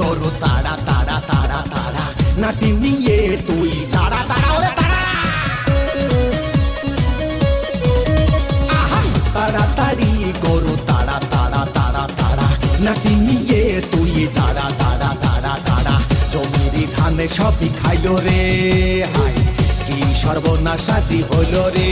গরু তাড়া তাড়া তাড়া তাড়া নাতি নিয়ে তুই তাড়া তাড়া ওরে তাড়া তাড়াতাড়ি গরু তাড়া তাড়া তাড়া তাড়া নাতি নিয়ে তুই তাড়া তাড়া তাড়া তাড়া জমির ধানে সবই খাইল রে হাই কি সর্বনাশ আজি হইল রে